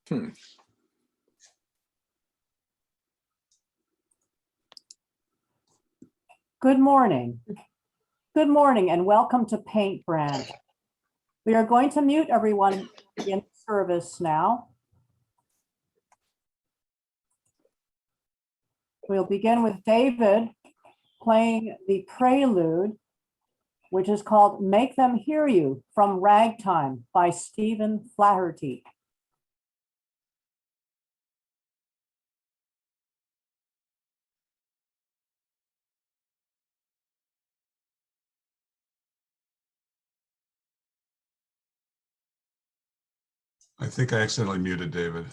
Good morning. Good morning and welcome to Paint Branch. We are going to mute everyone in service now. We'll begin with David playing the prelude, which is called Make Them Hear You from Ragtime by Stephen Flaherty. I think I accidentally muted David.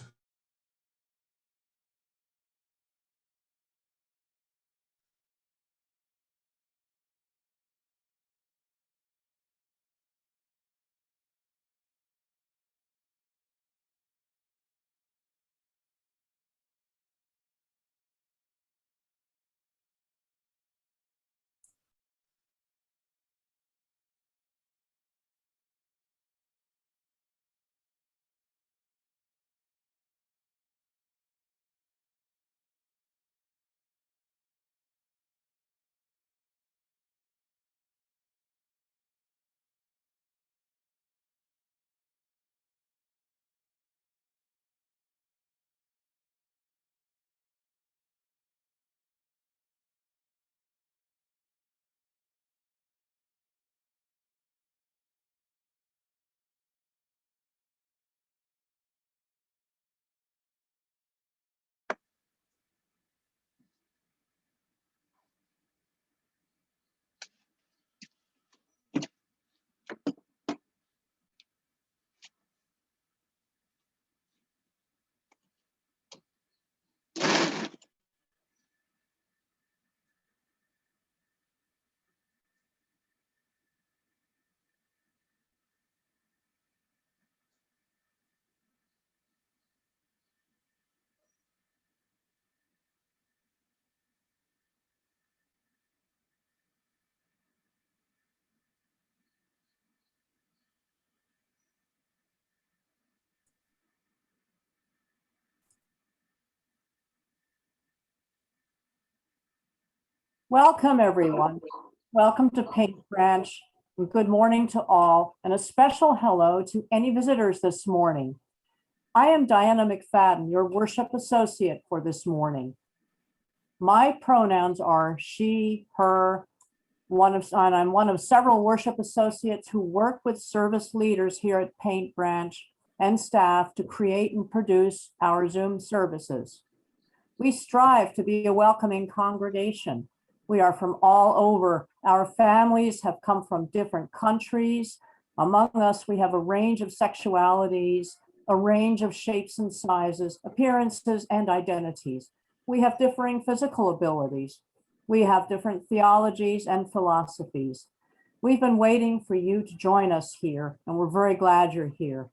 Welcome, everyone. Welcome to Paint Branch. And good morning to all, and a special hello to any visitors this morning. I am Diana McFadden, your worship associate for this morning. My pronouns are she, her, and I'm one of several worship associates who work with service leaders here at Paint Branch and staff to create and produce our Zoom services. We strive to be a welcoming congregation. We are from all over. Our families have come from different countries. Among us, we have a range of sexualities, a range of shapes and sizes, appearances and identities. We have differing physical abilities. We have different theologies and philosophies. We've been waiting for you to join us here, and we're very glad you're here.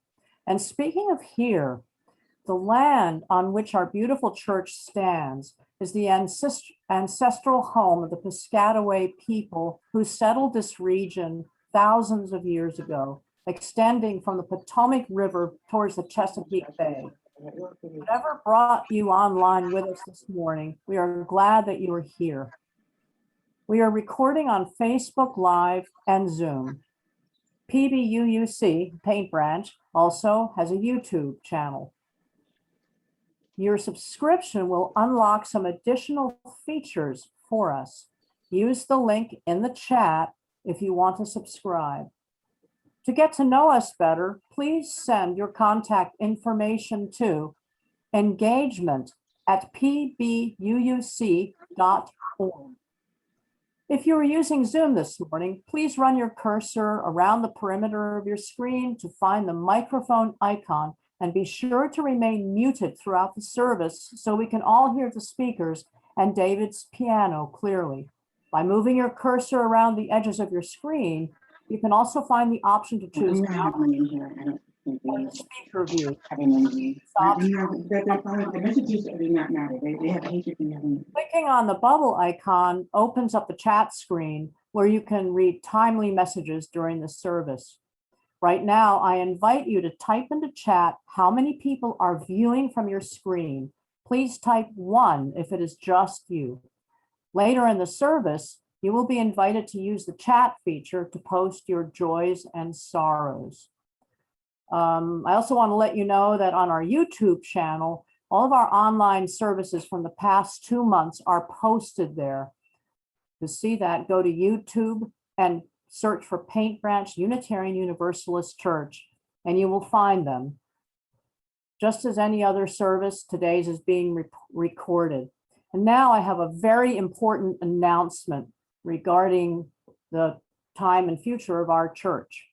And speaking of here, the land on which our beautiful church stands is the ancestral home of the Piscataway people who settled this region thousands of years ago, extending from the Potomac River towards the Chesapeake Bay. Whatever brought you online with us this morning, we are glad that you are here. We are recording on Facebook Live and Zoom. PBUUC, Paint Branch, also has a YouTube channel. Your subscription will unlock some additional features for us. Use the link in the chat if you want to subscribe. To get to know us better, please send your contact information to engagement@pbuuc.org. If you are using Zoom this morning, please run your cursor around the perimeter of your screen to find the microphone icon, and be sure to remain muted throughout the service so we can all hear the speakers and David's piano clearly. By moving your cursor around the edges of your screen, you can also find the option to choose speaker view. The messages do not matter. They have hatred in heaven. Clicking on the bubble icon opens up the chat screen where you can read timely messages during the service. Right now, I invite you to type into chat how many people are viewing from your screen. Please type 1 if it is just you. Later in the service, you will be invited to use the chat feature to post your joys and sorrows. I also want to let you know that on our YouTube channel, all of our online services from the past 2 months are posted there. To see that, go to YouTube and search for Paint Branch Unitarian Universalist Church, and you will find them. Just as any other service, today's is being recorded. And now I have a very important announcement regarding the time and future of our church.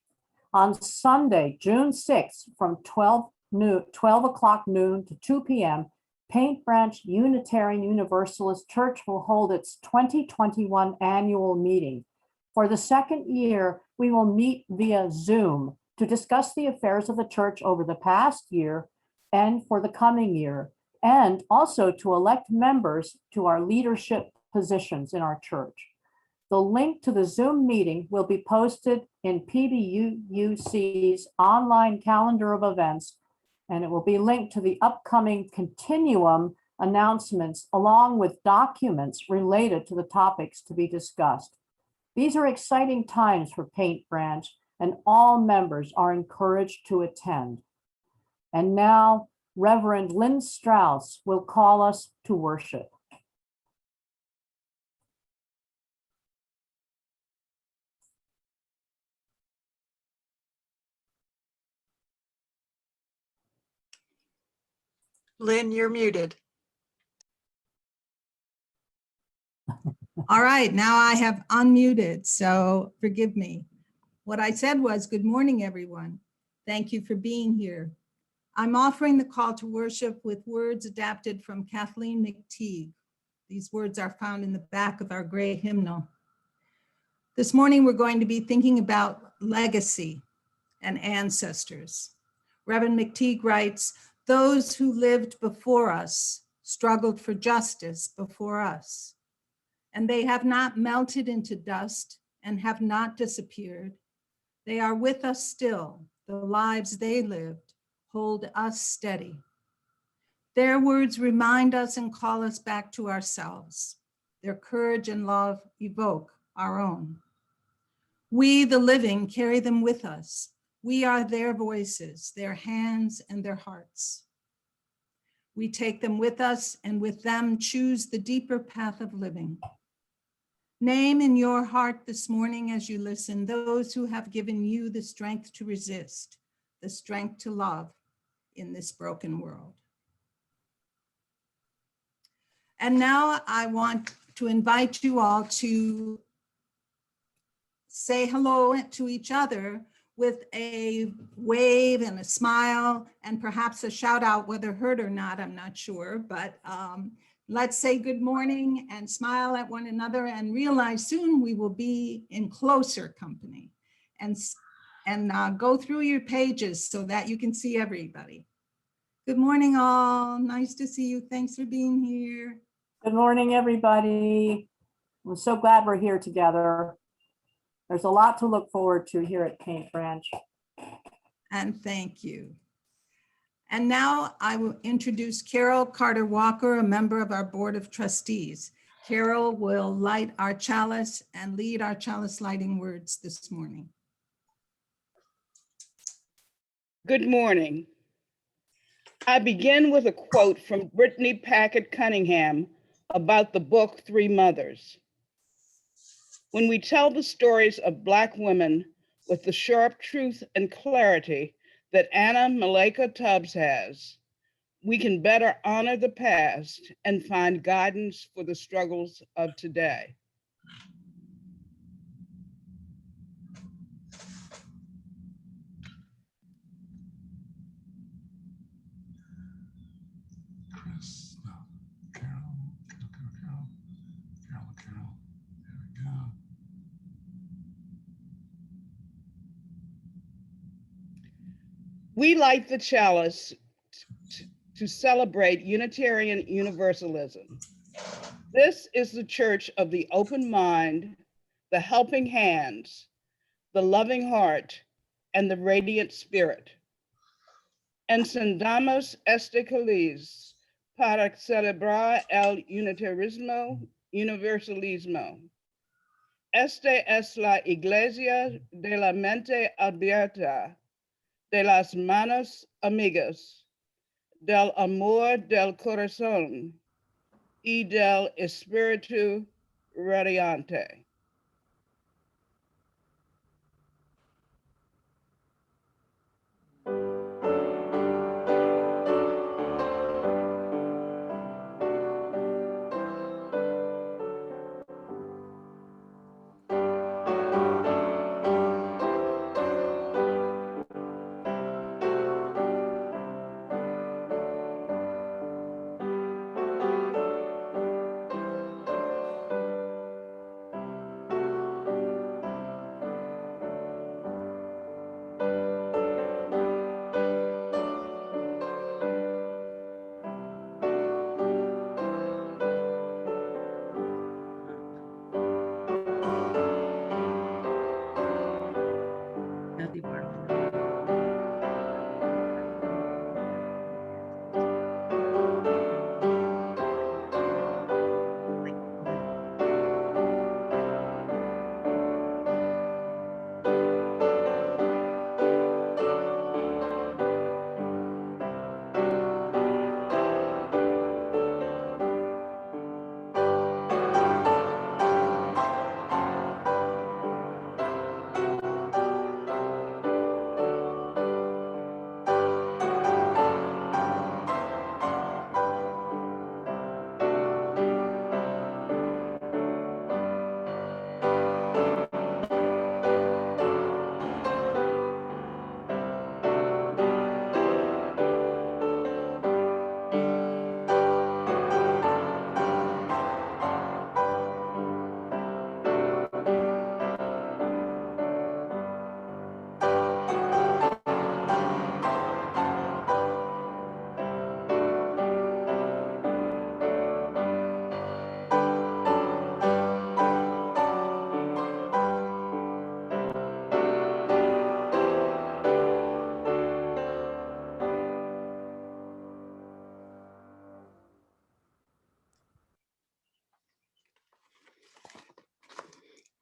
On Sunday, June 6th, from 12 o'clock noon to 2 p.m., Paint Branch Unitarian Universalist Church will hold its 2021 annual meeting. For the second year, we will meet via Zoom to discuss the affairs of the church over the past year and for the coming year, and also to elect members to our leadership positions in our church. The link to the Zoom meeting will be posted in PBUC's online calendar of events, and it will be linked to the upcoming continuum announcements along with documents related to the topics to be discussed. These are exciting times for Paint Branch, and all members are encouraged to attend. And now, Reverend Lynn Strauss will call us to worship. Lynn, you're muted. All right, now I have unmuted, so forgive me. What I said was, good morning, everyone. Thank you for being here. I'm offering the call to worship with words adapted from Kathleen McTeague. These words are found in the back of our gray hymnal. This morning, we're going to be thinking about legacy and ancestors. Reverend McTeague writes, "Those who lived before us struggled for justice before us, and they have not melted into dust and have not disappeared. They are with us still. The lives they lived hold us steady. Their words remind us and call us back to ourselves. Their courage and love evoke our own. We, the living, carry them with us. We are their voices, their hands, and their hearts. We take them with us and with them choose the deeper path of living. Name in your heart this morning as you listen those who have given you the strength to resist, the strength to love in this broken world." And now I want to invite you all to say hello to each other with a wave and a smile and perhaps a shout out, whether heard or not, I'm not sure, but let's say good morning and smile at one another and realize soon we will be in closer company, and go through your pages so that you can see everybody. Good morning, all. Nice to see you. Thanks for being here. Good morning, everybody. I'm so glad we're here together. There's a lot to look forward to here at Paint Branch. And thank you. And now I will introduce Carol Carter Walker, a member of our Board of Trustees. Carol will light our chalice and lead our chalice lighting words this morning. Good morning. I begin with a quote from Brittany Packard Cunningham about the book Three Mothers. When we tell the stories of Black women with the sharp truth and clarity that Anna Malaika Tubbs has, we can better honor the past and find guidance for the struggles of today. Chris, no, Carol. There we go. We light the chalice to celebrate Unitarian Universalism. This is the church of the open mind, the helping hands, the loving heart, and the radiant spirit. Encendamos este cáliz para celebrar el universalismo. Esta es la iglesia de la mente abierta, de las manos amigas, del amor del corazón y del espíritu radiante.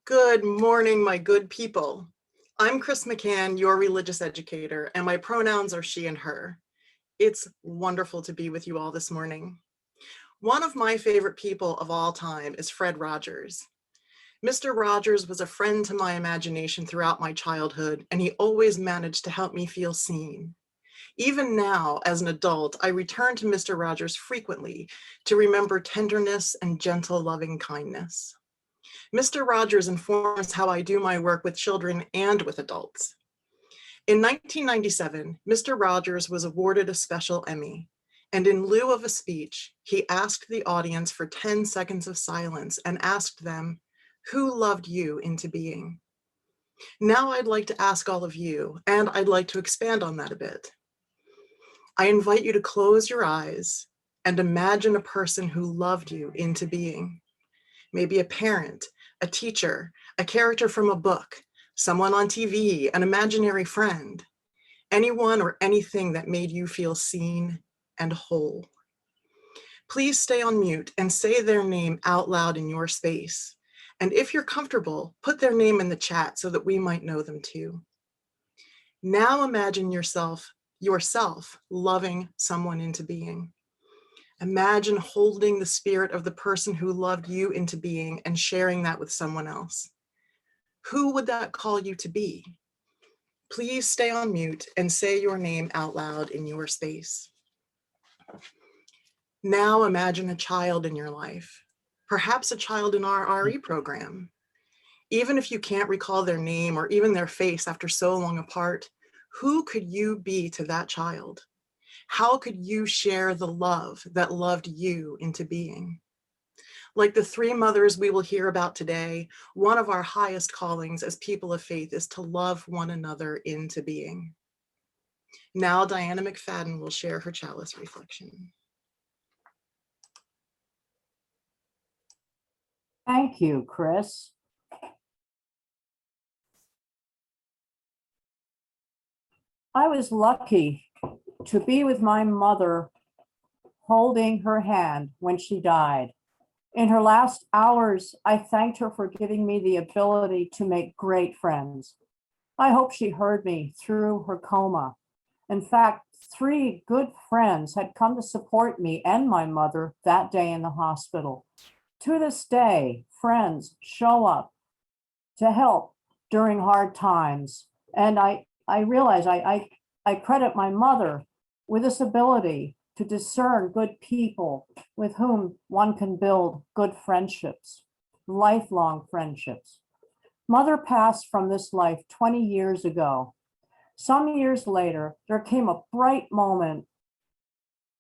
Good morning, my good people. I'm Chris McCann, your religious educator, and my pronouns are she and her. It's wonderful to be with you all this morning. One of my favorite people of all time is Fred Rogers. Mr. Rogers was a friend to my imagination throughout my childhood, and he always managed to help me feel seen. Even now, as an adult, I return to Mr. Rogers frequently to remember tenderness and gentle loving kindness. Mr. Rogers informs how I do my work with children and with adults. In 1997, Mr. Rogers was awarded a special Emmy, and in lieu of a speech, he asked the audience for 10 seconds of silence and asked them, "Who loved you into being?" Now I'd like to ask all of you, and I'd like to expand on that a bit. I invite you to close your eyes and imagine a person who loved you into being. Maybe a parent, a teacher, a character from a book, someone on TV, an imaginary friend, anyone or anything that made you feel seen and whole. Please stay on mute and say their name out loud in your space. And if you're comfortable, put their name in the chat so that we might know them too. Now imagine yourself loving someone into being. Imagine holding the spirit of the person who loved you into being and sharing that with someone else. Who would that call you to be? Please stay on mute and say your name out loud in your space. Now imagine a child in your life, perhaps a child in our RE program. Even if you can't recall their name or even their face after so long apart, who could you be to that child? How could you share the love that loved you into being? Like the three mothers we will hear about today, one of our highest callings as people of faith is to love one another into being. Now Diana McFadden will share her chalice reflection. Thank you, Chris. I was lucky to be with my mother holding her hand when she died. In her last hours, I thanked her for giving me the ability to make great friends. I hope she heard me through her coma. In fact, 3 good friends had come to support me and my mother that day in the hospital. To this day, friends show up to help during hard times. And I realize I credit my mother with this ability to discern good people with whom one can build good friendships, lifelong friendships. Mother passed from this life 20 years ago. Some years later, there came a bright moment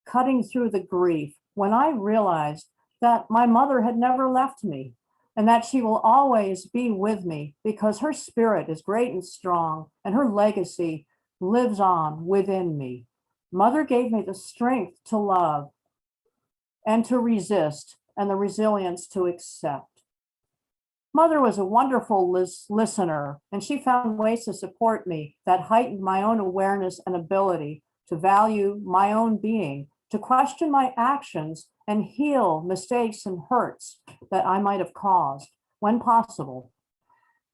cutting through the grief when I realized that my mother had never left me and that she will always be with me because her spirit is great and strong and her legacy lives on within me. Mother gave me the strength to love and to resist and the resilience to accept. Mother was a wonderful listener, and she found ways to support me that heightened my own awareness and ability to value my own being, to question my actions and heal mistakes and hurts that I might have caused when possible.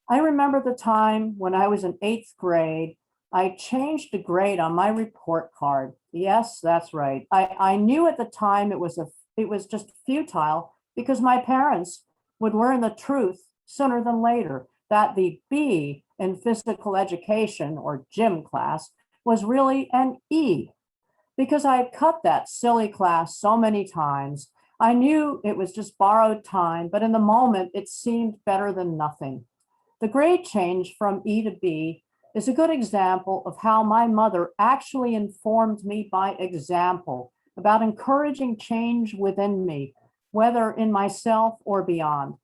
I remember the time when I was in 8th grade, I changed the grade on my report card. Yes, that's right. I knew at the time it was just futile because my parents would learn the truth sooner than later, that the B in physical education or gym class was really an E. Because I had cut that silly class so many times, I knew it was just borrowed time, but in the moment it seemed better than nothing. The grade change from E to B is a good example of how my mother actually informed me by example about encouraging change within me, whether in myself or beyond.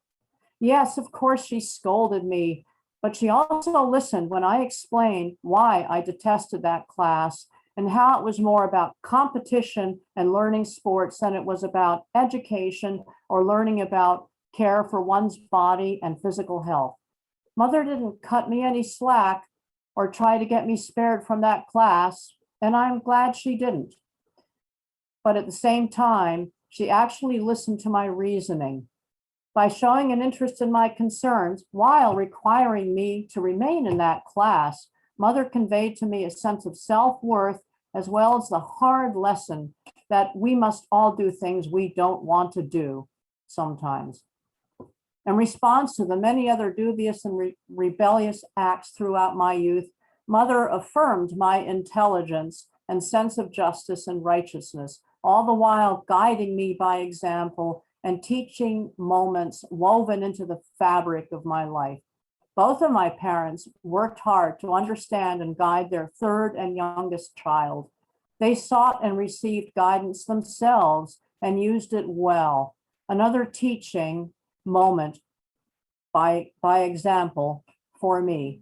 Yes, of course, she scolded me, but she also listened when I explained why I detested that class and how it was more about competition and learning sports than it was about education or learning about care for one's body and physical health. Mother didn't cut me any slack or try to get me spared from that class, and I'm glad she didn't. But at the same time, she actually listened to my reasoning. By showing an interest in my concerns while requiring me to remain in that class, Mother conveyed to me a sense of self-worth as well as the hard lesson that we must all do things we don't want to do sometimes. In response to the many other dubious and rebellious acts throughout my youth, Mother affirmed my intelligence and sense of justice and righteousness, all the while guiding me by example and teaching moments woven into the fabric of my life. Both of my parents worked hard to understand and guide their 3rd and youngest child. They sought and received guidance themselves and used it well. Another teaching moment by example for me.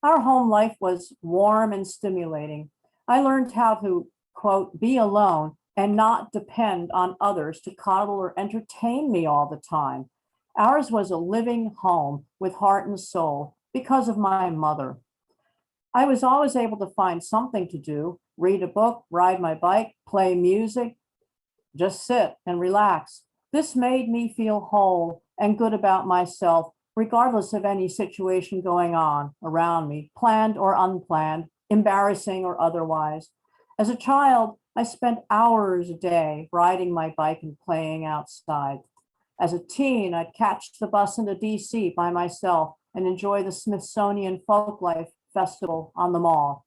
Our home life was warm and stimulating. I learned how to, quote, be alone and not depend on others to coddle or entertain me all the time. Ours was a living home with heart and soul because of my mother. I was always able to find something to do, read a book, ride my bike, play music, just sit and relax. This made me feel whole and good about myself, regardless of any situation going on around me, planned or unplanned, embarrassing or otherwise. As a child, I spent hours a day riding my bike and playing outside. As a teen, I'd catch the bus into DC by myself and enjoy the Smithsonian Folklife Festival on the mall.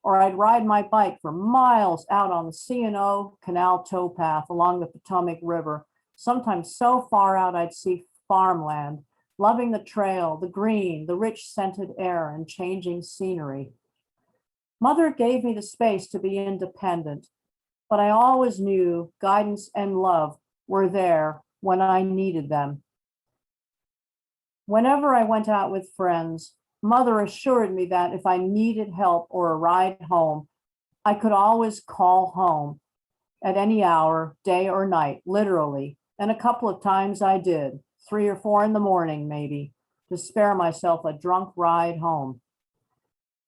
Or I'd ride my bike for miles out on the C&O Canal towpath along the Potomac River, sometimes so far out I'd see farmland, loving the trail, the green, the rich scented air, and changing scenery. Mother gave me the space to be independent, but I always knew guidance and love were there when I needed them. Whenever I went out with friends, Mother assured me that if I needed help or a ride home, I could always call home at any hour, day or night, literally. And a couple of times I did, 3 or 4 in the morning maybe, to spare myself a drunk ride home.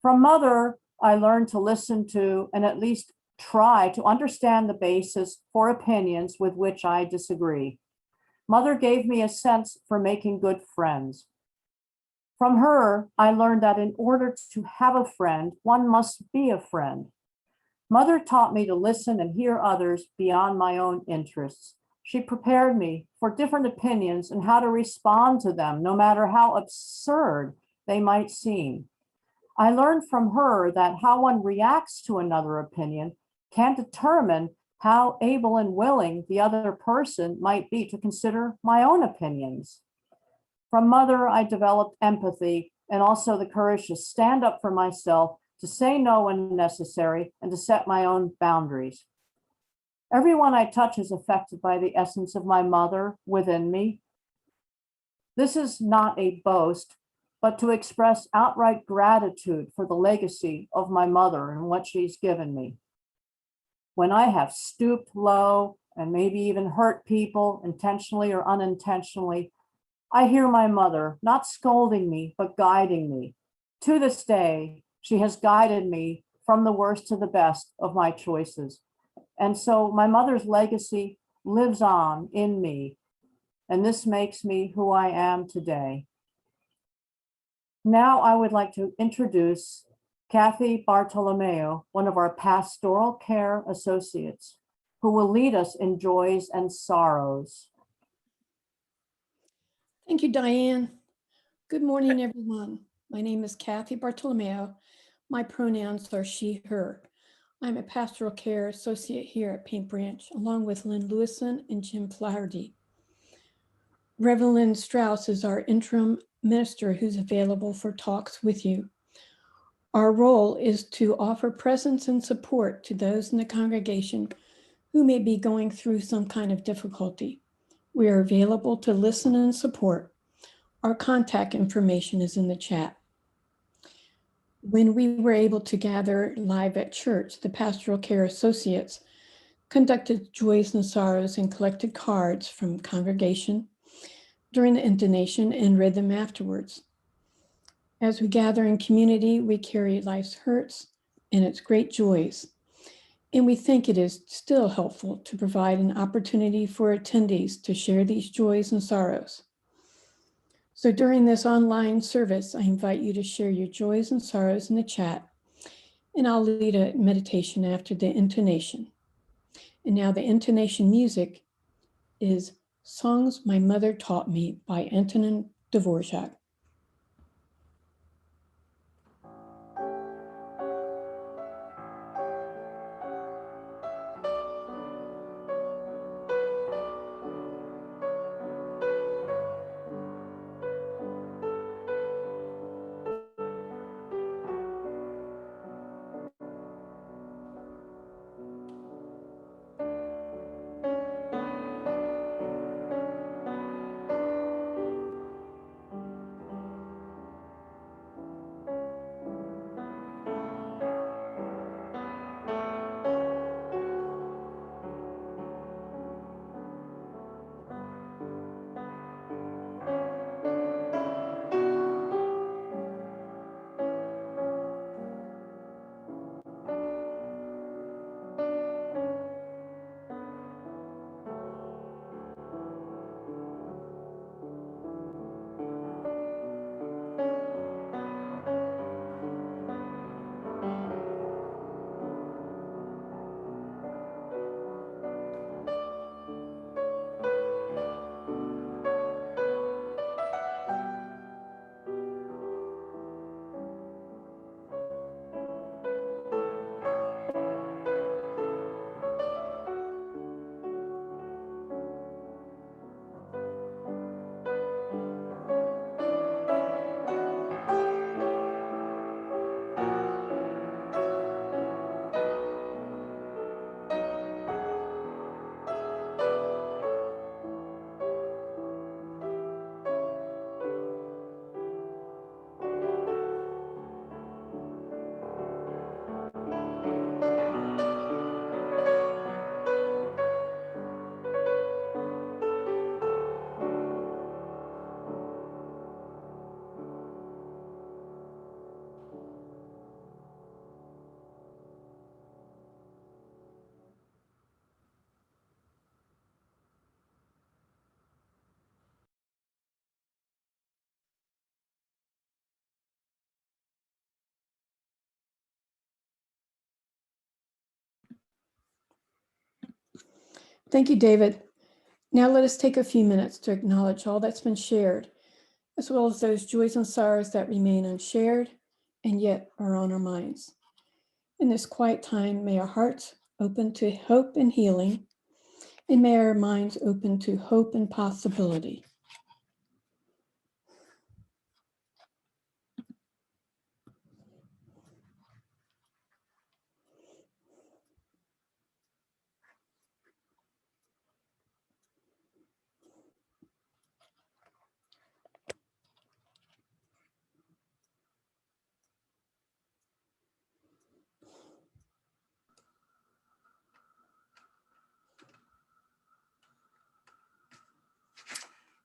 From Mother, I learned to listen to and at least try to understand the basis for opinions with which I disagree. Mother gave me a sense for making good friends. From her, I learned that in order to have a friend, one must be a friend. Mother taught me to listen and hear others beyond my own interests. She prepared me for different opinions and how to respond to them, no matter how absurd they might seem. I learned from her that how one reacts to another opinion can determine how able and willing the other person might be to consider my own opinions. From Mother, I developed empathy and also the courage to stand up for myself, to say no when necessary, and to set my own boundaries. Everyone I touch is affected by the essence of my mother within me. This is not a boast, but to express outright gratitude for the legacy of my mother and what she's given me. When I have stooped low and maybe even hurt people intentionally or unintentionally, I hear my mother not scolding me, but guiding me. To this day, she has guided me from the worst to the best of my choices. And so my mother's legacy lives on in me, and this makes me who I am today. Now I would like to introduce Kathy Bartolomeo, one of our pastoral care associates, who will lead us in joys and sorrows. Thank you, Diane. Good morning, everyone. My name is Kathy Bartolomeo. My pronouns are she, her. I'm a pastoral care associate here at Paint Branch, along with Lynn Lewison and Jim Flaherty. Reverend Strauss is our interim minister who's available for talks with you. Our role is to offer presence and support to those in the congregation who may be going through some kind of difficulty. We are available to listen and support. Our contact information is in the chat. When we were able to gather live at church, the pastoral care associates conducted joys and sorrows and collected cards from congregation during the intonation and read them afterwards. As we gather in community, we carry life's hurts and its great joys. And we think it is still helpful to provide an opportunity for attendees to share these joys and sorrows. So during this online service, I invite you to share your joys and sorrows in the chat, and I'll lead a meditation after the intonation. And now the intonation music is Songs My Mother Taught Me by Antonin Dvorak. Thank you, David. Now let us take a few minutes to acknowledge all that's been shared, as well as those joys and sorrows that remain unshared and yet are on our minds. In this quiet time, may our hearts open to hope and healing, and may our minds open to hope and possibility.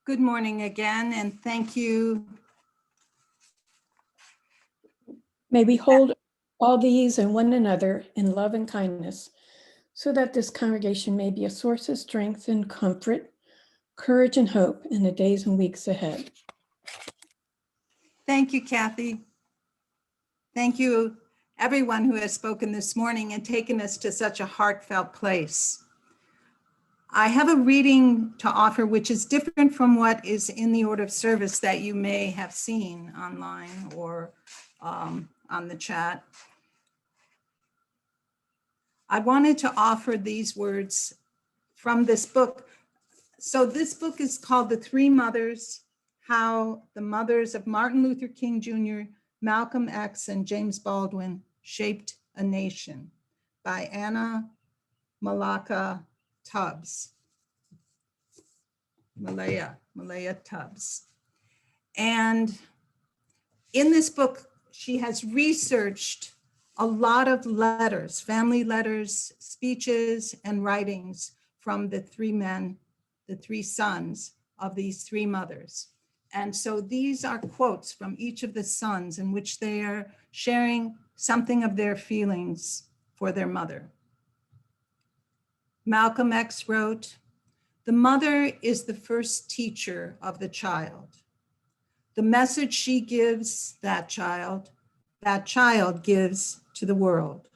Good morning again, and thank you. May we hold all these and one another in love and kindness, so that this congregation may be a source of strength and comfort, courage and hope in the days and weeks ahead. Thank you, Kathy. Thank you, everyone who has spoken this morning and taken us to such a heartfelt place. I have a reading to offer, which is different from what is in the order of service that you may have seen online or on the chat. I wanted to offer these words from this book. So this book is called The Three Mothers: How the Mothers of Martin Luther King Jr., Malcolm X, and James Baldwin Shaped a Nation, by Anna Malaika Tubbs. Malaika Tubbs. And in this book, she has researched a lot of letters, family letters, speeches, and writings from the three men, the three sons of these three mothers. And so these are quotes from each of the sons in which they are sharing something of their feelings for their mother. Malcolm X wrote, "The mother is the first teacher of the child. The message she gives that child gives to the world."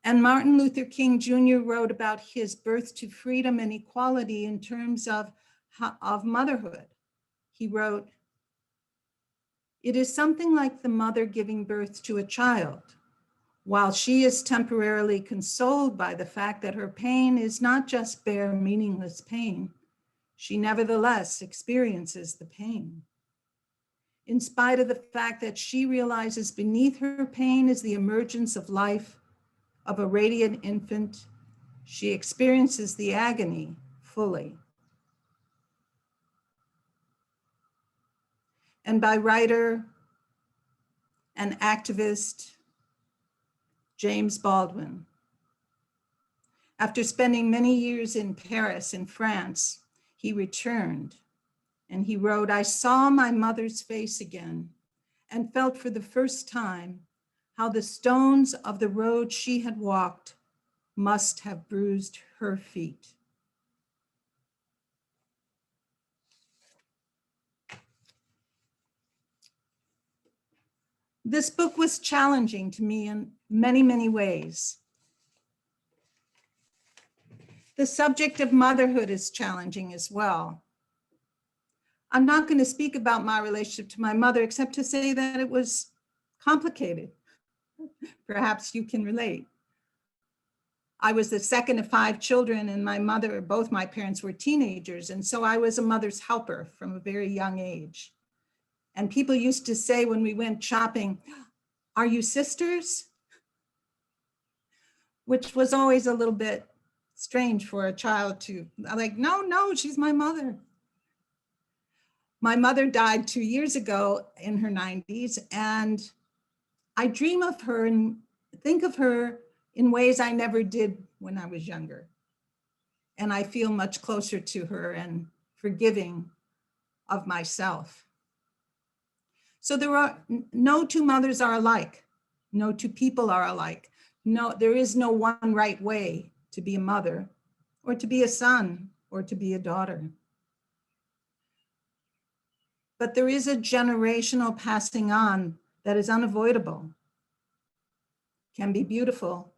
And Martin Luther King Jr. wrote about his birth to freedom and equality in terms of motherhood. He wrote, "It is something like the mother giving birth to a child. While she is temporarily consoled by the fact that her pain is not just bare, meaningless pain, she nevertheless experiences the pain. In spite of the fact that she realizes beneath her pain is the emergence of life, of a radiant infant, she experiences the agony fully." And by writer and activist James Baldwin. After spending many years in Paris, in France, he returned and he wrote, "I saw my mother's face again and felt for the first time how the stones of the road she had walked must have bruised her feet." This book was challenging to me in many, many ways. The subject of motherhood is challenging as well. I'm not going to speak about my relationship to my mother, except to say that it was complicated. Perhaps you can relate. I was the second of 5 children, and my mother, both my parents were teenagers. And so I was a mother's helper from a very young age. And people used to say when we went shopping, "Are you sisters?" Which was always a little bit strange for a child to, like, no, she's my mother. My mother died 2 years ago in her 90s, and I dream of her and think of her in ways I never did when I was younger. And I feel much closer to her and forgiving of myself. So no two mothers are alike. No two people are alike. No, there is no one right way to be a mother or to be a son or to be a daughter. But there is a generational passing on that is unavoidable. can be beautiful,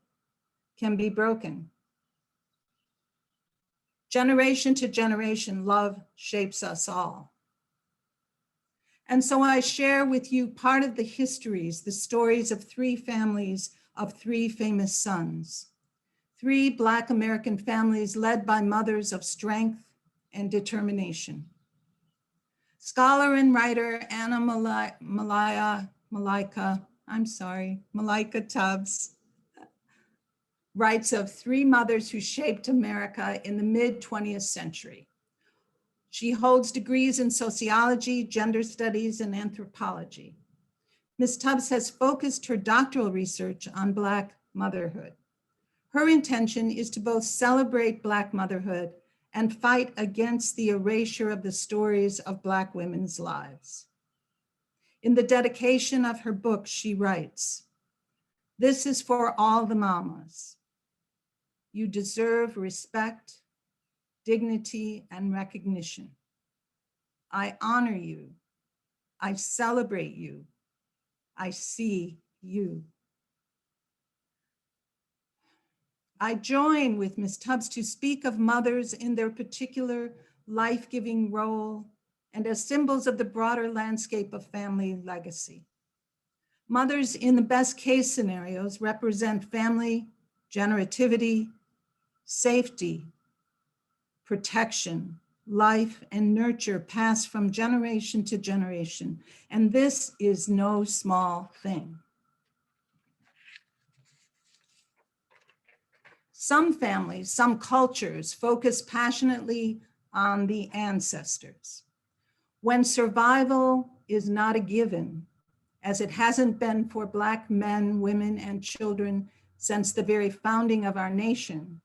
can be broken. Generation to generation, love shapes us all. And so I share with you part of the histories, the stories of three families of three famous sons. Three Black American families led by mothers of strength and determination. Scholar and writer Anna Malaika Tubbs writes of three mothers who shaped America in the mid-20th century. She holds degrees in sociology, gender studies, and anthropology. Ms. Tubbs has focused her doctoral research on Black motherhood. Her intention is to both celebrate Black motherhood and fight against the erasure of the stories of Black women's lives. In the dedication of her book, she writes, "This is for all the mamas. You deserve respect, dignity, and recognition. I honor you. I celebrate you. I see you." I join with Ms. Tubbs to speak of mothers in their particular life-giving role and as symbols of the broader landscape of family legacy. Mothers in the best case scenarios represent family, generativity, safety, protection, life, and nurture passed from generation to generation. And this is no small thing. Some families, some cultures focus passionately on the ancestors. When survival is not a given, as it hasn't been for Black men, women, and children since the very founding of our nation,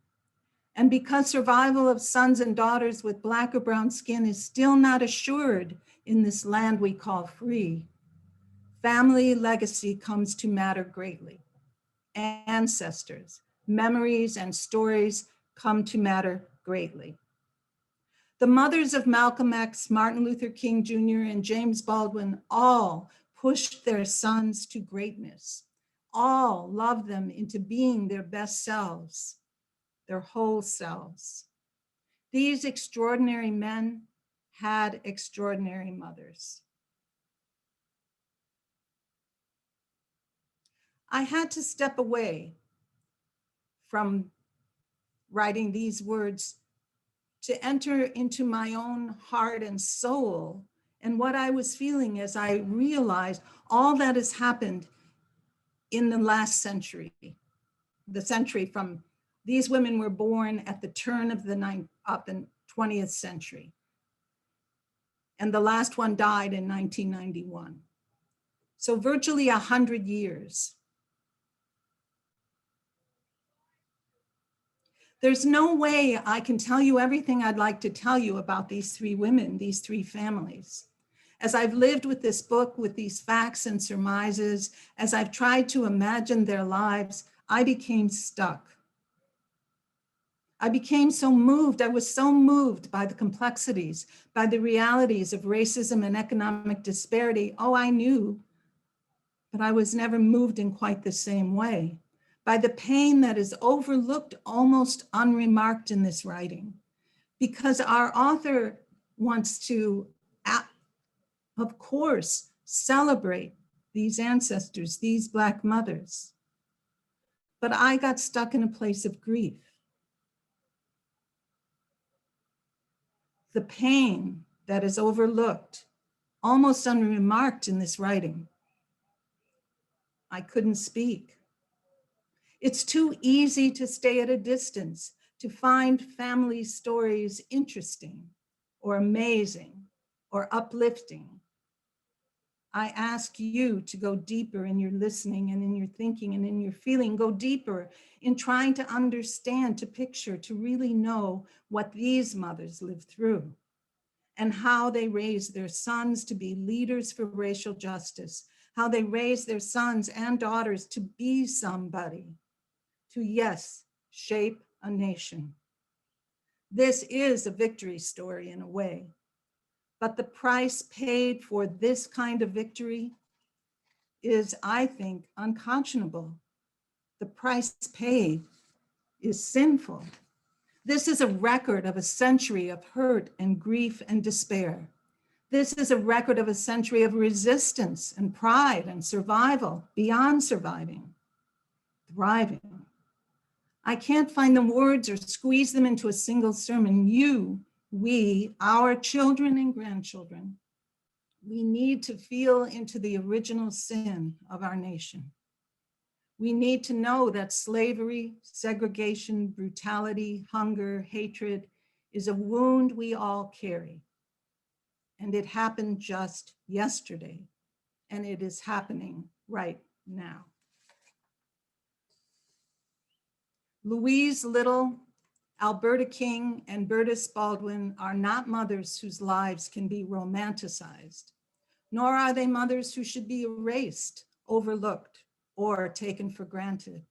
and because survival of sons and daughters with Black or brown skin is still not assured in this land we call free, family legacy comes to matter greatly. Ancestors, memories, and stories come to matter greatly. The mothers of Malcolm X, Martin Luther King Jr., and James Baldwin all pushed their sons to greatness. All loved them into being their best selves, their whole selves. These extraordinary men had extraordinary mothers. I had to step away from writing these words to enter into my own heart and soul and what I was feeling as I realized all that has happened in the last century, the century from these women were born at the turn of the 20th century. And the last one died in 1991. So virtually 100 years. There's no way I can tell you everything I'd like to tell you about these three women, these three families. As I've lived with this book, with these facts and surmises, as I've tried to imagine their lives, I became stuck. I became so moved. I was so moved by the complexities, by the realities of racism and economic disparity. Oh, I knew, but I was never moved in quite the same way. By the pain that is overlooked, almost unremarked in this writing, because our author wants to, of course, celebrate these ancestors, these Black mothers. But I got stuck in a place of grief. The pain that is overlooked, almost unremarked in this writing. I couldn't speak. It's too easy to stay at a distance, to find family stories interesting or amazing or uplifting. I ask you to go deeper in your listening and in your thinking and in your feeling. Go deeper in trying to understand, to picture, to really know what these mothers lived through and how they raised their sons to be leaders for racial justice, how they raised their sons and daughters to be somebody, to, yes, shape a nation. This is a victory story in a way, but the price paid for this kind of victory is, I think, unconscionable. The price paid is sinful. This is a record of a century of hurt and grief and despair. This is a record of a century of resistance and pride and survival beyond surviving, thriving. I can't find the words or squeeze them into a single sermon. You, we, our children and grandchildren, we need to feel into the original sin of our nation. We need to know that slavery, segregation, brutality, hunger, hatred is a wound we all carry. And it happened just yesterday, and it is happening right now. Louise Little, Alberta King, and James Baldwin are not mothers whose lives can be romanticized, nor are they mothers who should be erased, overlooked, or taken for granted.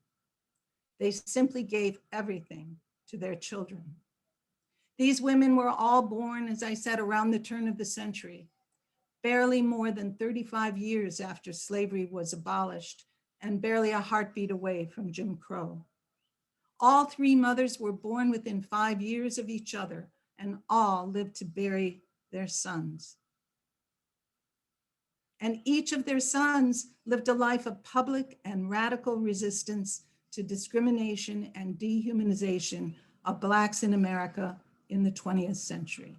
They simply gave everything to their children. These women were all born, as I said, around the turn of the century, barely more than 35 years after slavery was abolished and barely a heartbeat away from Jim Crow. All three mothers were born within 5 years of each other, and all lived to bury their sons. And each of their sons lived a life of public and radical resistance to discrimination and dehumanization of Blacks in America in the 20th century.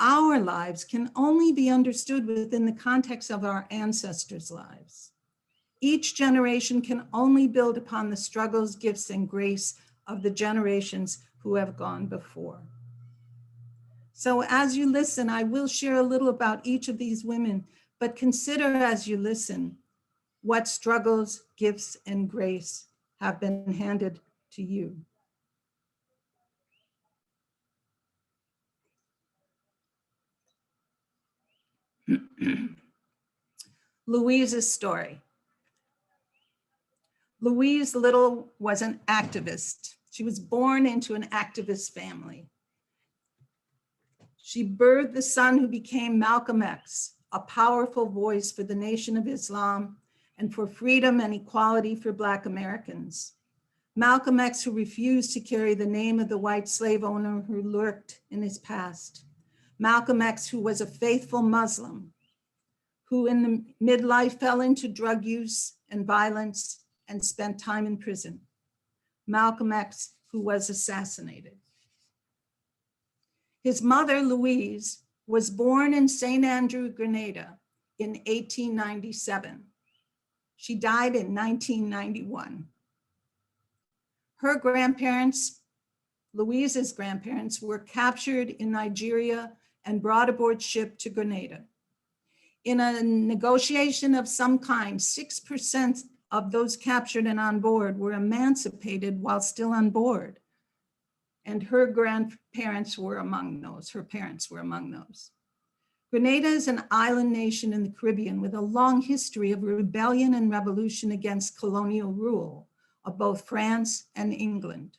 Our lives can only be understood within the context of our ancestors' lives. Each generation can only build upon the struggles, gifts, and grace of the generations who have gone before. So as you listen, I will share a little about each of these women, but consider as you listen what struggles, gifts, and grace have been handed to you. Louise's story. Louise Little was an activist. She was born into an activist family. She birthed the son who became Malcolm X, a powerful voice for the Nation of Islam and for freedom and equality for Black Americans. Malcolm X, who refused to carry the name of the white slave owner who lurked in his past. Malcolm X, who was a faithful Muslim, who in the midlife fell into drug use and violence and spent time in prison. Malcolm X, who was assassinated. His mother, Louise, was born in St. Andrew, Grenada in 1897. She died in 1991. Her grandparents, Louise's grandparents, were captured in Nigeria and brought aboard ship to Grenada. In a negotiation of some kind, 6% of those captured and on board were emancipated while still on board. And her grandparents were among those, her parents were among those. Grenada is an island nation in the Caribbean with a long history of rebellion and revolution against colonial rule of both France and England.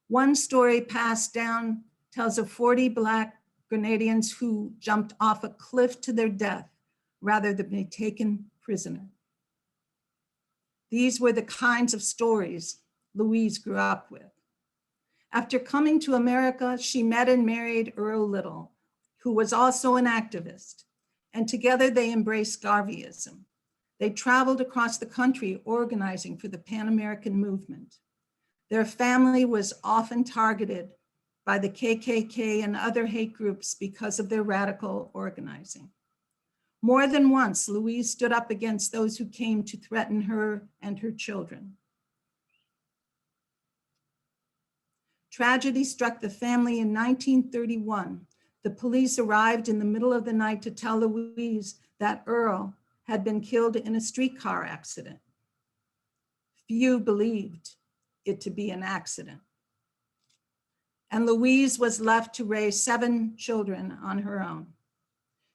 One story passed down tells of 40 Black Grenadians who jumped off a cliff to their death rather than be taken prisoner. These were the kinds of stories Louise grew up with. After coming to America, she met and married Earl Little, who was also an activist, and together they embraced Garveyism. They traveled across the country organizing for the Pan American movement. Their family was often targeted by the KKK and other hate groups because of their radical organizing. More than once, Louise stood up against those who came to threaten her and her children. Tragedy struck the family in 1931. The police arrived in the middle of the night to tell Louise that Earl had been killed in a streetcar accident. Few believed it to be an accident. And Louise was left to raise 7 children on her own.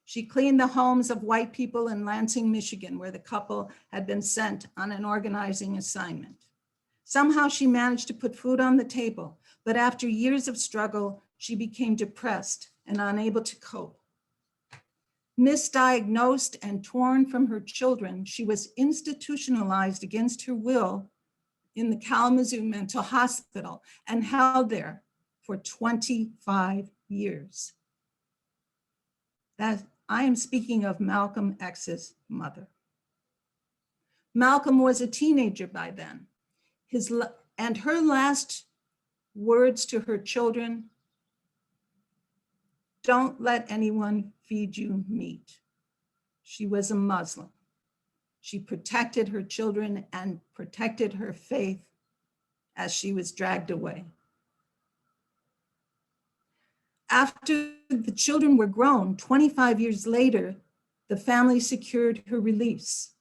She cleaned the homes of white people in Lansing, Michigan, where the couple had been sent on an organizing assignment. Somehow she managed to put food on the table, but after years of struggle, she became depressed and unable to cope. Misdiagnosed and torn from her children, she was institutionalized against her will in the Kalamazoo Mental Hospital and held there for 25 years. That I am speaking of Malcolm X's mother. Malcolm was a teenager by then. And her last words to her children, "Don't let anyone feed you meat." She was a Muslim. She protected her children and protected her faith as she was dragged away. After the children were grown, 25 years later, the family secured her release.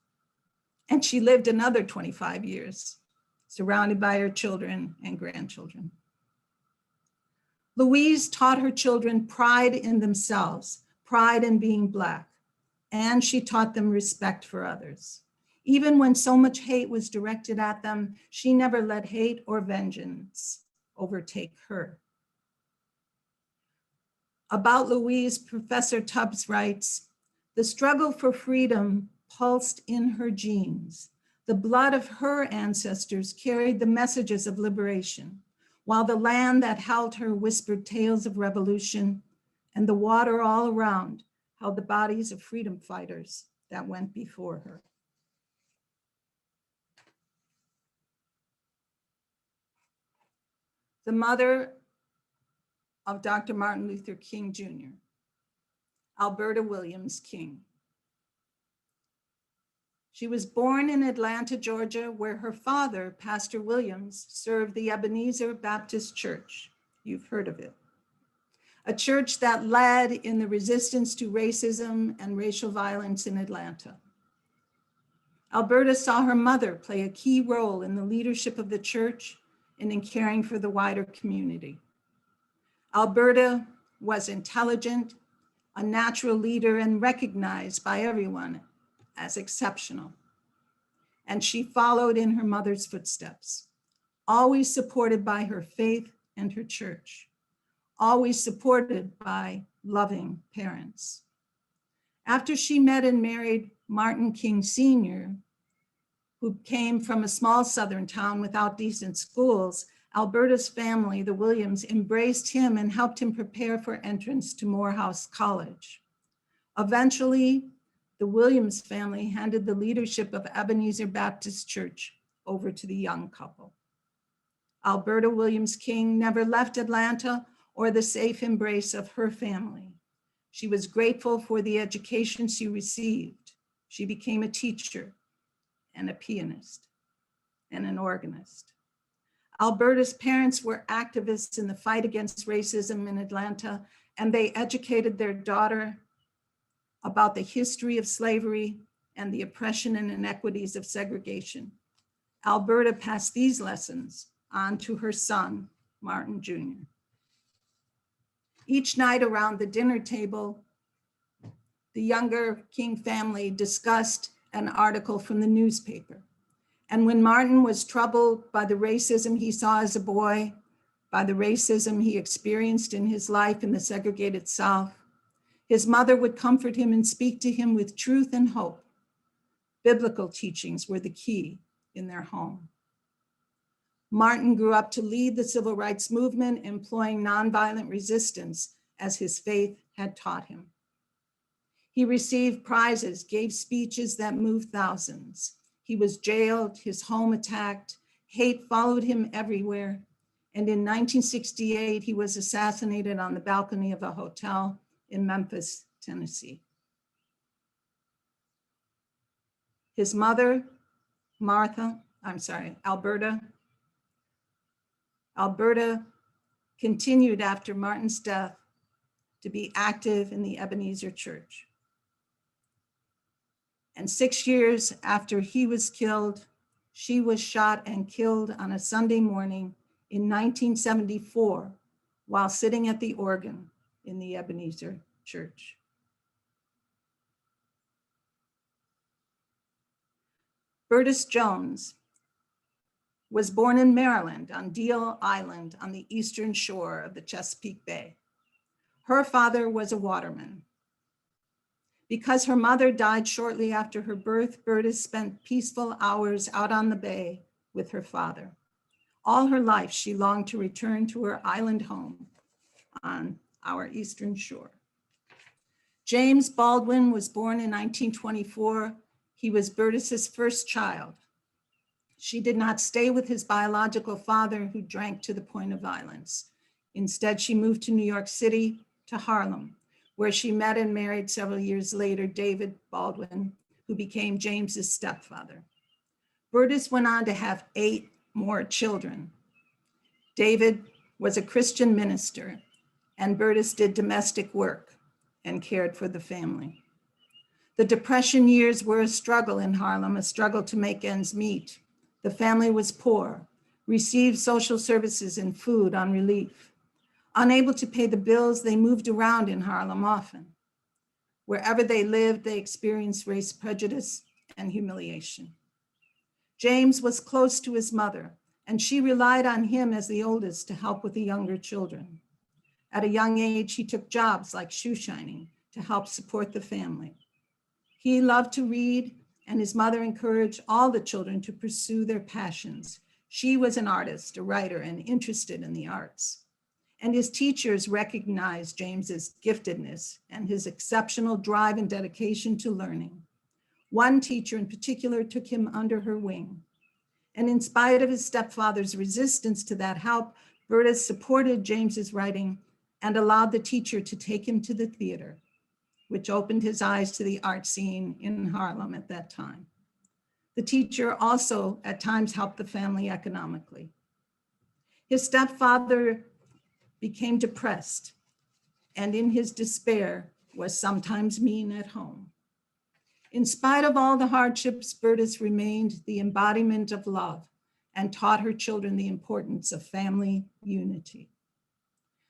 And she lived another 25 years, surrounded by her children and grandchildren. Louise taught her children pride in themselves, pride in being Black, and she taught them respect for others. Even when so much hate was directed at them, she never let hate or vengeance overtake her. About Louise, Professor Tubbs writes, "The struggle for freedom pulsed in her genes. The blood of her ancestors carried the messages of liberation, while the land that held her whispered tales of revolution, and the water all around held the bodies of freedom fighters that went before her." The mother of Dr. Martin Luther King Jr., Alberta Williams King. She was born in Atlanta, Georgia, where her father, Pastor Williams, served the Ebenezer Baptist Church. You've heard of it. A church that led in the resistance to racism and racial violence in Atlanta. Alberta saw her mother play a key role in the leadership of the church and in caring for the wider community. Alberta was intelligent, a natural leader, and recognized by everyone as exceptional. And she followed in her mother's footsteps, always supported by her faith and her church, always supported by loving parents. After she met and married Martin King Sr., who came from a small southern town without decent schools, Alberta's family, the Williams, embraced him and helped him prepare for entrance to Morehouse College. Eventually, the Williams family handed the leadership of Ebenezer Baptist Church over to the young couple. Alberta Williams King never left Atlanta or the safe embrace of her family. She was grateful for the education she received. She became a teacher and a pianist and an organist. Alberta's parents were activists in the fight against racism in Atlanta, and they educated their daughter about the history of slavery and the oppression and inequities of segregation. Alberta passed these lessons on to her son, Martin Jr. Each night around the dinner table, the younger King family discussed an article from the newspaper. And when Martin was troubled by the racism he saw as a boy, by the racism he experienced in his life in the segregated South, his mother would comfort him and speak to him with truth and hope. Biblical teachings were the key in their home. Martin grew up to lead the civil rights movement, employing nonviolent resistance as his faith had taught him. He received prizes, gave speeches that moved thousands. He was jailed, his home attacked, hate followed him everywhere. And in 1968, he was assassinated on the balcony of a hotel in Memphis, Tennessee. His mother, Alberta continued after Martin's death to be active in the Ebenezer Church. And 6 years after he was killed, she was shot and killed on a Sunday morning in 1974 while sitting at the organ in the Ebenezer Church. Bertus Jones was born in Maryland on Deal Island on the eastern shore of the Chesapeake Bay. Her father was a waterman. Because her mother died shortly after her birth, Berta spent peaceful hours out on the bay with her father. All her life, she longed to return to her island home on our eastern shore. James Baldwin was born in 1924. He was Berta's first child. She did not stay with his biological father, who drank to the point of violence. Instead, she moved to New York City, to Harlem, where she met and married several years later David Baldwin, who became James's stepfather. Bertus went on to have 8 more children. David was a Christian minister, and Bertus did domestic work and cared for the family. The Depression years were a struggle in Harlem, a struggle to make ends meet. The family was poor, received social services and food on relief. Unable to pay the bills, they moved around in Harlem often. Wherever they lived, they experienced race prejudice and humiliation. James was close to his mother, and she relied on him as the oldest to help with the younger children. At a young age, he took jobs like shoe shining to help support the family. He loved to read, and his mother encouraged all the children to pursue their passions. She was an artist, a writer, and interested in the arts. And his teachers recognized James's giftedness and his exceptional drive and dedication to learning. One teacher in particular took him under her wing. And in spite of his stepfather's resistance to that help, Berta supported James's writing and allowed the teacher to take him to the theater, which opened his eyes to the art scene in Harlem at that time. The teacher also at times helped the family economically. His stepfather became depressed, and in his despair was sometimes mean at home. In spite of all the hardships, Bertus remained the embodiment of love and taught her children the importance of family unity.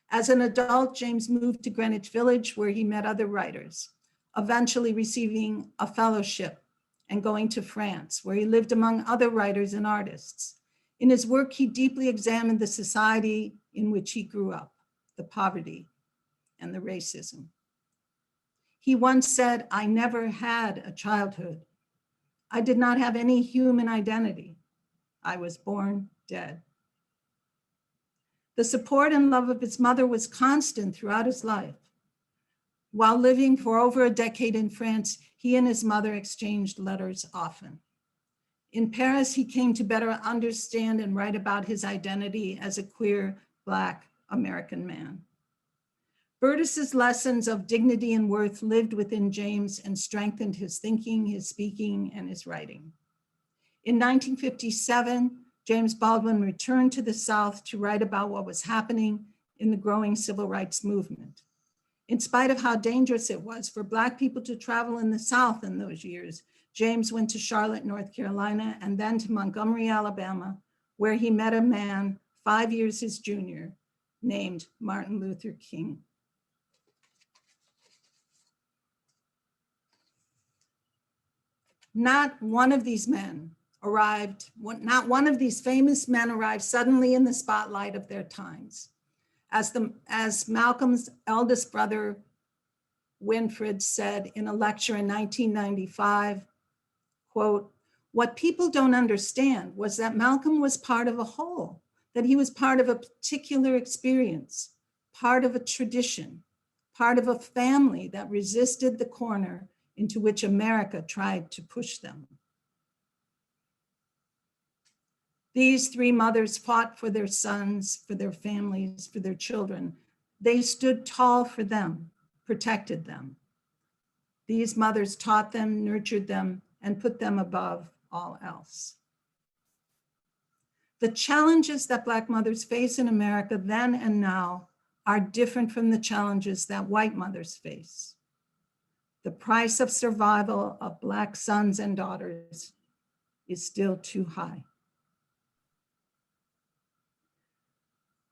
As an adult, James moved to Greenwich Village, where he met other writers, eventually receiving a fellowship and going to France, where he lived among other writers and artists. In his work, he deeply examined the society in which he grew up, the poverty and the racism. He once said, "I never had a childhood. I did not have any human identity. I was born dead." The support and love of his mother was constant throughout his life. While living for over a decade in France, he and his mother exchanged letters often. In Paris, he came to better understand and write about his identity as a queer Black American man. Bertus's lessons of dignity and worth lived within James and strengthened his thinking, his speaking, and his writing. In 1957, James Baldwin returned to the South to write about what was happening in the growing civil rights movement. In spite of how dangerous it was for Black people to travel in the South in those years, James went to Charlotte, North Carolina, and then to Montgomery, Alabama, where he met a man 5 years his junior named Martin Luther King. Not one of these men arrived, not one of these famous men arrived suddenly in the spotlight of their times. As Malcolm's eldest brother, Winfred, said in a lecture in 1995, quote, "What people don't understand was that Malcolm was part of a whole, that he was part of a particular experience, part of a tradition, part of a family that resisted the corner into which America tried to push them." These 3 mothers fought for their sons, for their families, for their children. They stood tall for them, protected them. These mothers taught them, nurtured them, and put them above all else. The challenges that Black mothers face in America then and now are different from the challenges that white mothers face. The price of survival of Black sons and daughters is still too high.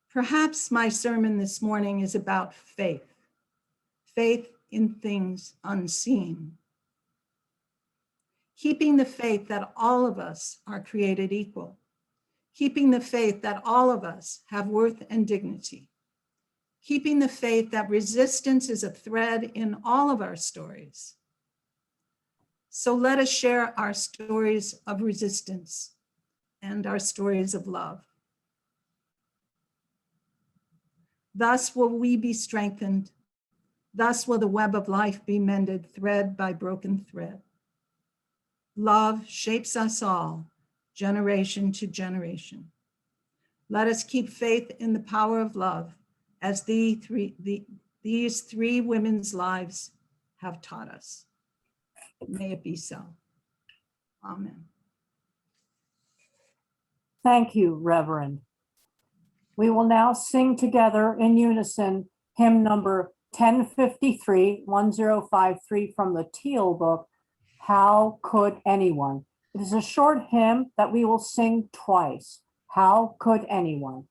Perhaps my sermon this morning is about faith, faith in things unseen. Keeping the faith that all of us are created equal. Keeping the faith that all of us have worth and dignity. Keeping the faith that resistance is a thread in all of our stories, So let us share our stories of resistance and our stories of love. Thus will we be strengthened. Thus will the web of life be mended thread by broken thread. Love shapes us all, generation to generation. Let us keep faith in the power of love as these three women's lives have taught us. May it be so. Amen. Thank you, Reverend. We will now sing together in unison hymn number 1053, 1053 from the Teal Book, How Could Anyone? It is a short hymn that we will sing twice. How could anyone?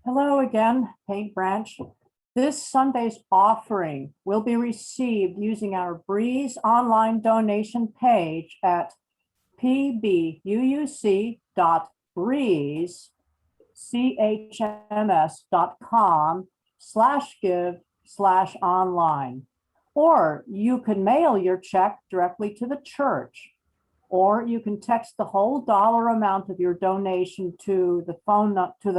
Hello again, Paint Branch. This Sunday's offering will be received using our Breeze online donation page at pbuc.breeze.chms.com/give/online. Or you can mail your check directly to the church. Or you can text the whole dollar amount of your donation to the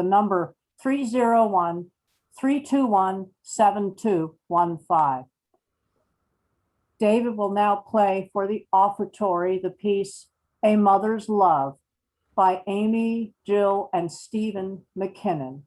number 301-321-7215. David will now play for the offertory the piece A Mother's Love by Amy, Jill, and Stephen McKinnon.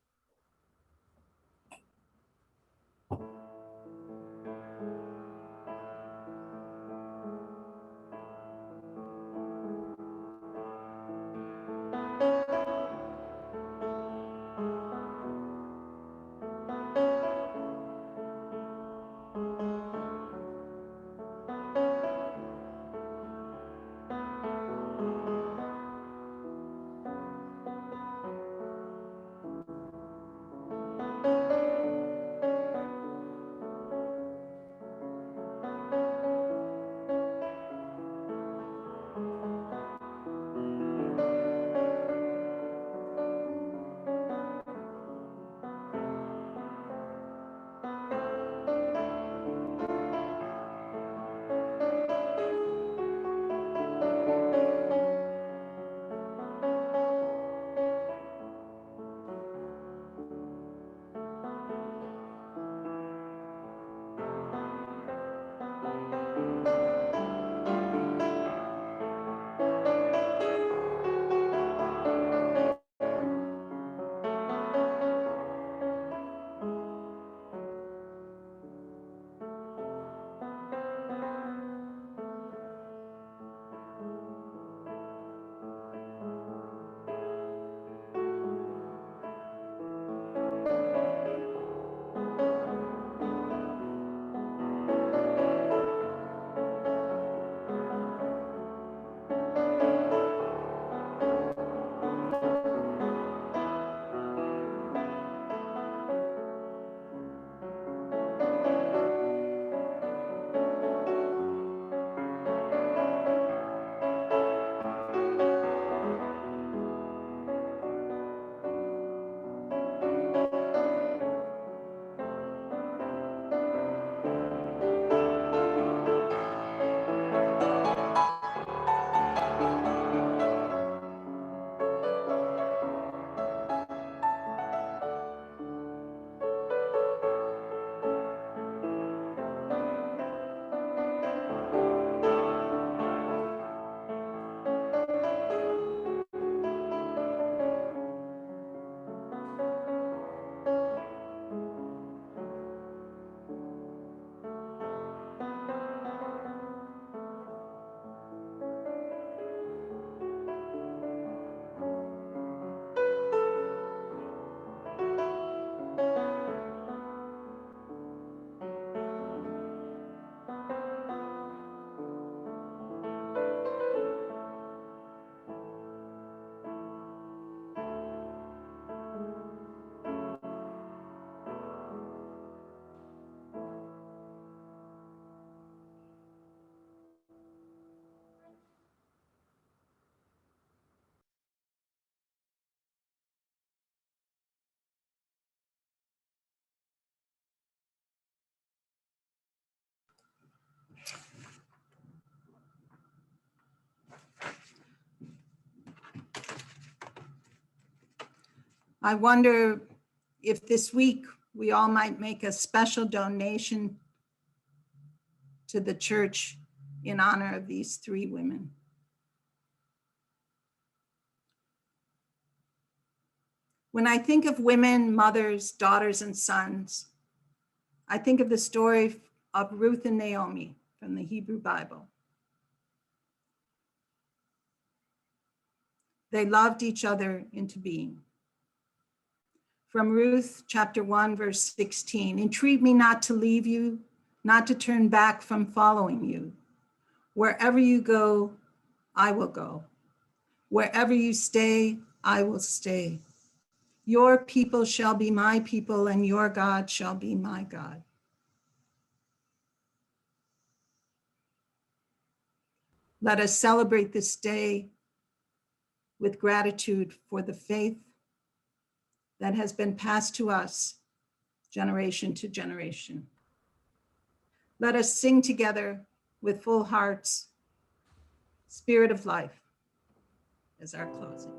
I wonder if this week we all might make a special donation to the church in honor of these three women. When I think of women, mothers, daughters, and sons, I think of the story of Ruth and Naomi from the Hebrew Bible. They loved each other into being. From Ruth chapter 1, verse 16, entreat me not to leave you, not to turn back from following you. Wherever you go, I will go. Wherever you stay, I will stay. Your people shall be my people, and your God shall be my God. Let us celebrate this day with gratitude for the faith that has been passed to us generation to generation. Let us sing together with full hearts, Spirit of Life, as our closing.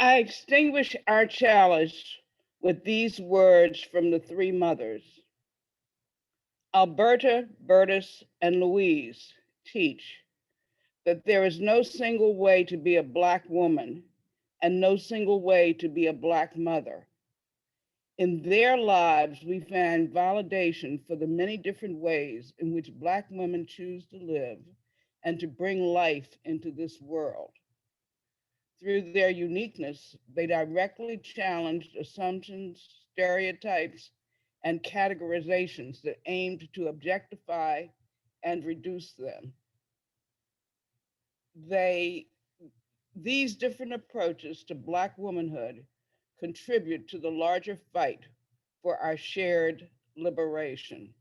I extinguish our chalice with these words from the three mothers. Alberta, Bertus, and Louise teach that there is no single way to be a Black woman and no single way to be a Black mother. In their lives, we find validation for the many different ways in which Black women choose to live and to bring life into this world. Through their uniqueness, they directly challenged assumptions, stereotypes, and categorizations that aimed to objectify and reduce them. These different approaches to Black womanhood contribute to the larger fight for our shared liberation.